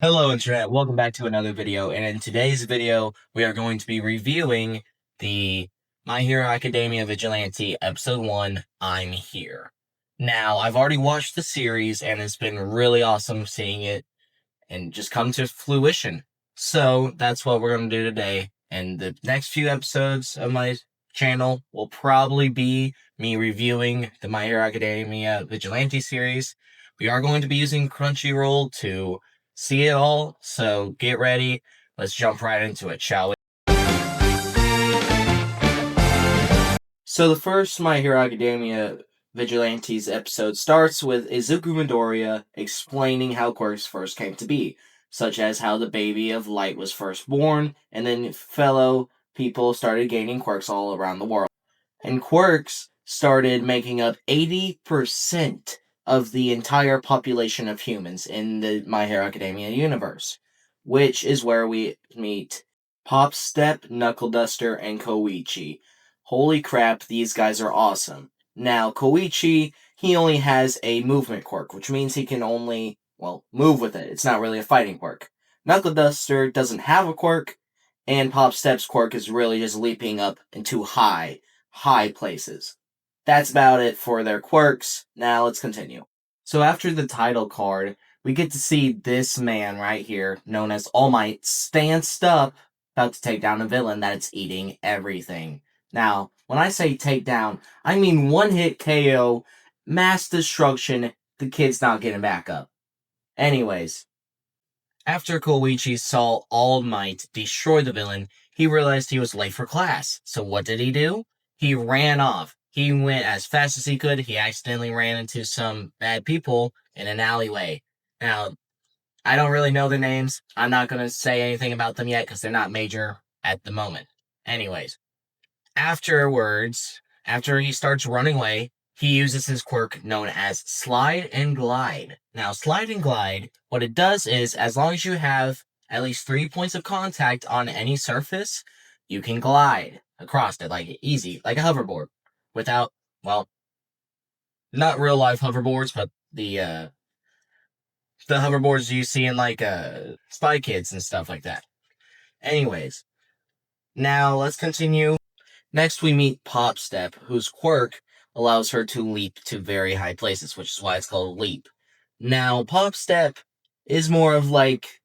Hello Internet, welcome back to another video, and in today's video, we are going to be reviewing the My Hero Academia Vigilante Episode 1, I'm Here. Now, I've already watched the series, and it's been really awesome seeing it and just come to fruition. So, that's what we're going to do today, and the next few episodes of my channel will probably be me reviewing the My Hero Academia Vigilante series. We are going to be using Crunchyroll to see it all, so get ready. Let's jump right into it, shall we? So the first My Hero Academia Vigilantes episode starts with Izuku Midoriya explaining how quirks first came to be, such as how the baby of light was first born, and then fellow people started gaining quirks all around the world. And quirks started making up 80% of the entire population of humans in the My Hero Academia universe, which is where we meet Pop Step, Knuckle Duster, and Koichi. Holy crap, these guys are awesome. Now, Koichi, he only has a movement quirk, which means he can only, move with it. It's not really a fighting quirk. Knuckle Duster doesn't have a quirk, and Pop Step's quirk is really just leaping up into high places. That's about it for their quirks. Now let's continue. So after the title card, we get to see this man right here, known as All Might, stanced up, about to take down a villain that's eating everything. Now, when I say take down, I mean one hit KO, mass destruction, the kid's not getting back up. Anyways, after Koichi saw All Might destroy the villain, he realized he was late for class. So what did he do? He ran off. He went as fast as he could. He accidentally ran into some bad people in an alleyway. Now, I don't really know their names. I'm not going to say anything about them yet because they're not major at the moment. Anyways, after he starts running away, he uses his quirk known as Slide and Glide. Now, Slide and Glide, what it does is, as long as you have at least 3 points of contact on any surface, you can glide across it, like easy, like a hoverboard, without, not real life hoverboards, but the hoverboards you see in like Spy Kids and stuff like that. Anyways, now let's continue. Next, we meet Pop Step, whose quirk allows her to leap to very high places, which is why it's called Leap. Now, Pop Step is more of like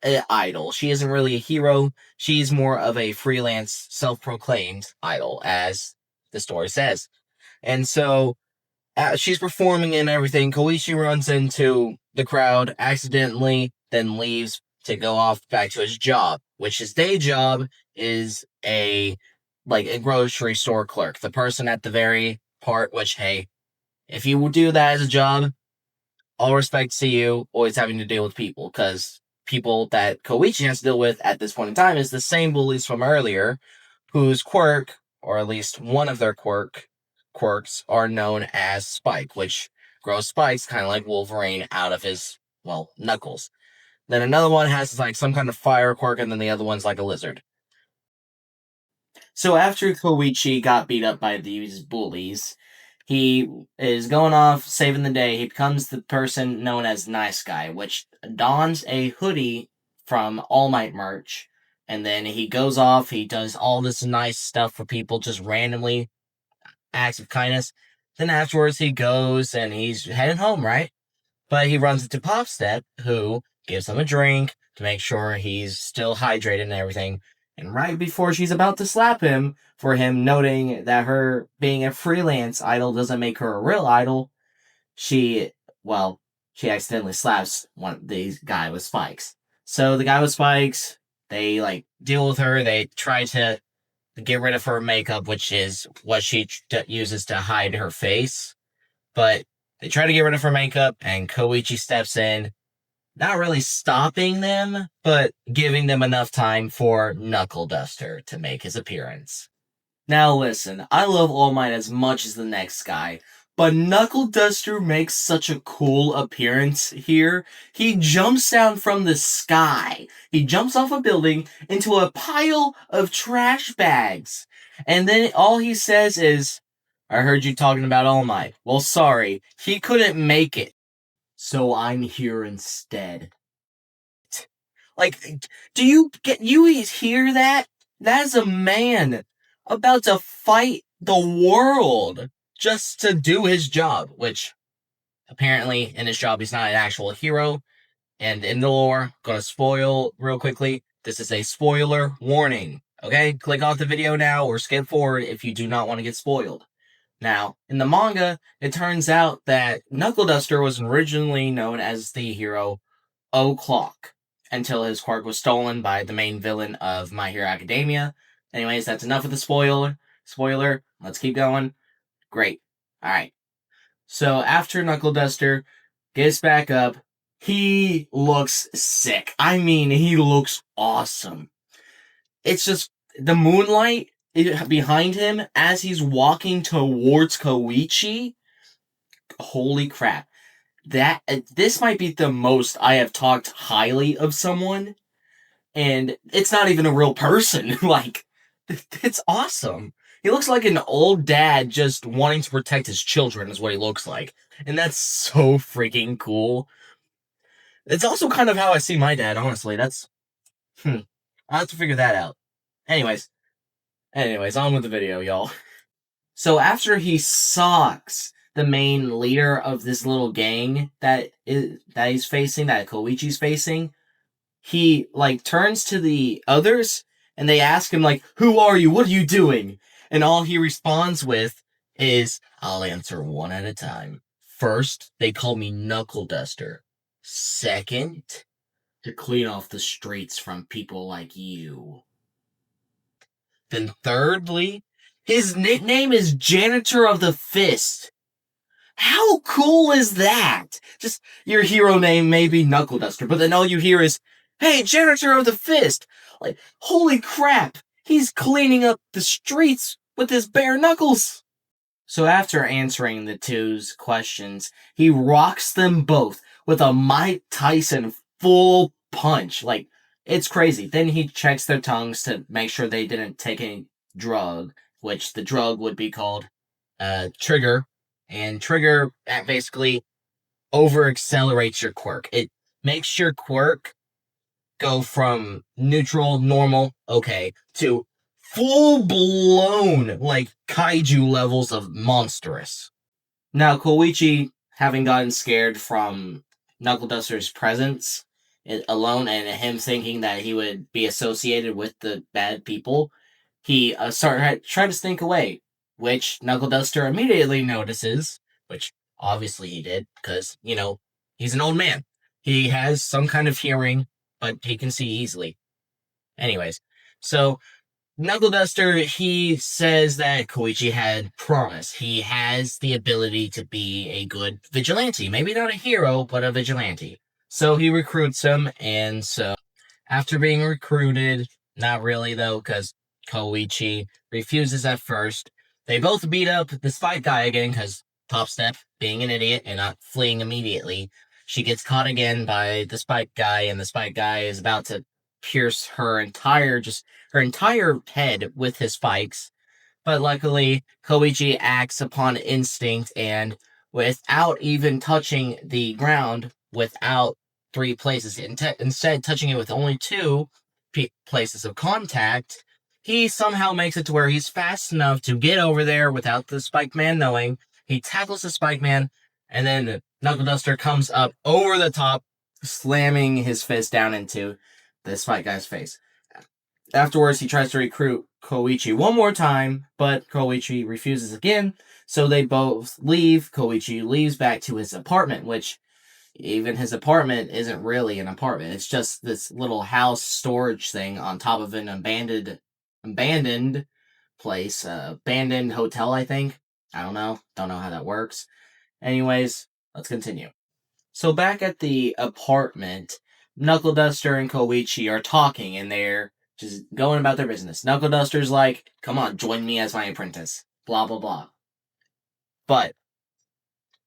an idol. She isn't really a hero. She's more of a freelance, self-proclaimed idol, as the story says. And so, she's performing and everything. Koichi runs into the crowd accidentally, then leaves to go off back to his job, which his day job is a grocery store clerk. The person at the very part, which, hey, if you do that as a job, all respect to you, always having to deal with people, because people that Koichi has to deal with at this point in time is the same bullies from earlier, whose quirk, or at least one of their quirks, are known as Spike, which grows spikes kind of like Wolverine out of his, knuckles. Then another one has like some kind of fire quirk, and then the other one's like a lizard. So after Koichi got beat up by these bullies, he is going off saving the day. He becomes the person known as Nice Guy, which dons a hoodie from All Might merch, and then he goes off. He does all this nice stuff for people, just randomly acts of kindness. Then afterwards, he goes and he's heading home, right? But he runs into Pop Step, who gives him a drink to make sure he's still hydrated and everything. And right before she's about to slap him for him noting that her being a freelance idol doesn't make her a real idol, she, she accidentally slaps the guy with spikes. So the guy with spikes, they deal with her. They try to get rid of her makeup, which is what she uses to hide her face. But they try to get rid of her makeup, and Koichi steps in, not really stopping them, but giving them enough time for Knuckle Duster to make his appearance. Now listen, I love All Might as much as the next guy, but Knuckle Duster makes such a cool appearance here. He jumps down from the sky. He jumps off a building into a pile of trash bags. And then all he says is, I heard you talking about All Might. Well, sorry, he couldn't make it. So I'm here instead. Like, do you hear that? That is a man about to fight the world just to do his job, which apparently in his job he's not an actual hero. And in the lore, gonna spoil real quickly. This is a spoiler warning. Okay, click off the video now or skip forward if you do not want to get spoiled. Now, in the manga, it turns out that Knuckle Duster was originally known as the hero O'Clock until his quirk was stolen by the main villain of My Hero Academia. Anyways, that's enough of the spoiler. Let's keep going. Great. Alright. So after Knuckle Duster gets back up, he looks sick. I mean, he looks awesome. It's just the moonlight behind him as he's walking towards Koichi. Holy crap. This might be the most I have talked highly of someone, and it's not even a real person. Like, it's awesome. He looks like an old dad just wanting to protect his children is what he looks like. And that's so freaking cool. It's also kind of how I see my dad, honestly. That's I'll have to figure that out. Anyways, on with the video, y'all. So after he socks the main leader of this little gang that he's facing, that Koichi's facing, he like turns to the others and they ask him like, "Who are you? What are you doing?" And all he responds with is, "I'll answer one at a time. First, they call me Knuckle Duster. Second, to clean off the streets from people like you. Then thirdly, his nickname is Janitor of the Fist." How cool is that? Just your hero name may be Knuckle Duster, but then all you hear is, "Hey, Janitor of the Fist!" Like, holy crap! He's cleaning up the streets with his bare knuckles! So after answering the two's questions, he rocks them both with a Mike Tyson full punch. Like, it's crazy. Then he checks their tongues to make sure they didn't take any drug, which the drug would be called Trigger. And Trigger basically over accelerates your quirk. It makes your quirk go from neutral, normal, okay, to full blown, like, kaiju levels of monstrous. Now, Koichi, having gotten scared from Knuckle Duster's presence alone and him thinking that he would be associated with the bad people, he tried to stink away, which Knuckle Duster immediately notices, which obviously he did, because, he's an old man. He has some kind of hearing, but he can see easily. Anyways, so Knuckle Duster, he says that Koichi had promise. He has the ability to be a good vigilante. Maybe not a hero, but a vigilante. So he recruits him, and so after being recruited, not really though, because Koichi refuses at first. They both beat up the spike guy again, because Top Step, being an idiot and not fleeing immediately, she gets caught again by the spike guy, and the spike guy is about to pierce her entire head with his spikes. But luckily, Koichi acts upon instinct, and without even touching the ground, without 3 places, instead touching it with only 2 places of contact, he somehow makes it to where he's fast enough to get over there without the Spike Man knowing. He tackles the Spike Man, and then Knuckle Duster comes up over the top, slamming his fist down into the Spike guy's face. Afterwards, he tries to recruit Koichi one more time, but Koichi refuses again, so they both leave. Koichi leaves back to his apartment, which even his apartment isn't really an apartment. It's just this little house storage thing on top of an abandoned place, abandoned hotel, I think. I don't know how that works. Anyways, let's continue. So back at the apartment, Knuckle Duster and Koichi are talking, and they're just going about their business. Knuckle Duster's like, "Come on, join me as my apprentice." Blah, blah, blah. But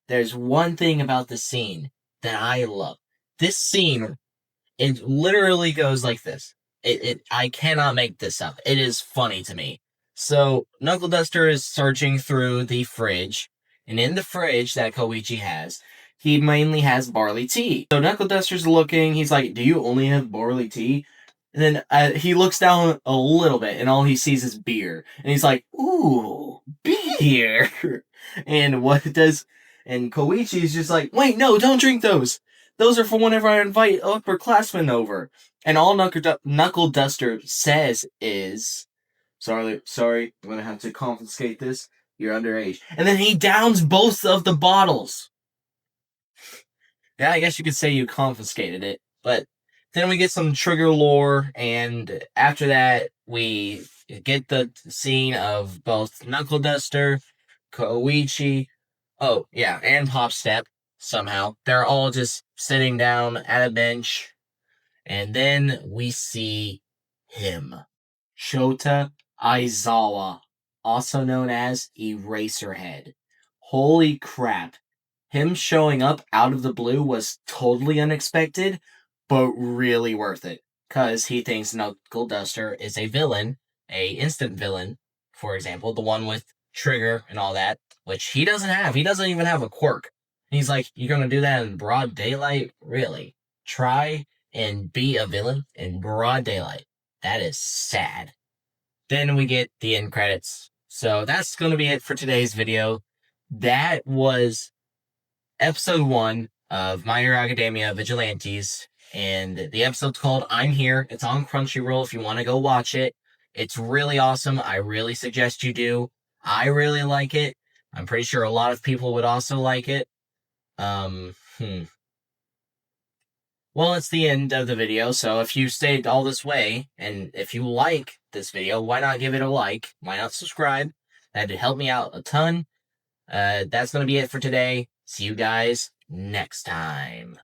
there's one thing about the scene that I love. This scene, it literally goes like this. I cannot make this up. It is funny to me. So, Knuckle Duster is searching through the fridge, and in the fridge that Koichi has, he mainly has barley tea. So Knuckle Duster's looking, he's like, do you only have barley tea? And then he looks down a little bit, and all he sees is beer. And he's like, ooh, beer. And Koichi's just like, wait, no, don't drink those. Those are for whenever I invite upperclassmen over. And all Knuckle Duster says is, sorry, I'm gonna have to confiscate this. You're underage. And then he downs both of the bottles. Yeah, I guess you could say you confiscated it. But then we get some trigger lore, and after that, we get the scene of both Knuckle Duster, Koichi, oh, yeah, and Popstep, somehow. They're all just sitting down at a bench, and then we see him. Shota Aizawa, also known as Eraserhead. Holy crap. Him showing up out of the blue was totally unexpected, but really worth it. Because he thinks Knuckle Duster is a villain, a instant villain, for example, the one with Trigger and all that, which he doesn't have. He doesn't even have a quirk. And he's like, you're gonna do that in broad daylight? Really? Try and be a villain in broad daylight. That is sad. Then we get the end credits. So that's going to be it for today's video. That was episode 1 of My Hero Academia Vigilantes. And the episode's called I'm Here. It's on Crunchyroll if you want to go watch it. It's really awesome. I really suggest you do. I really like it. I'm pretty sure a lot of people would also like it. Well, it's the end of the video, so if you stayed all this way, and if you like this video, why not give it a like? Why not subscribe? That'd help me out a ton. That's going to be it for today. See you guys next time.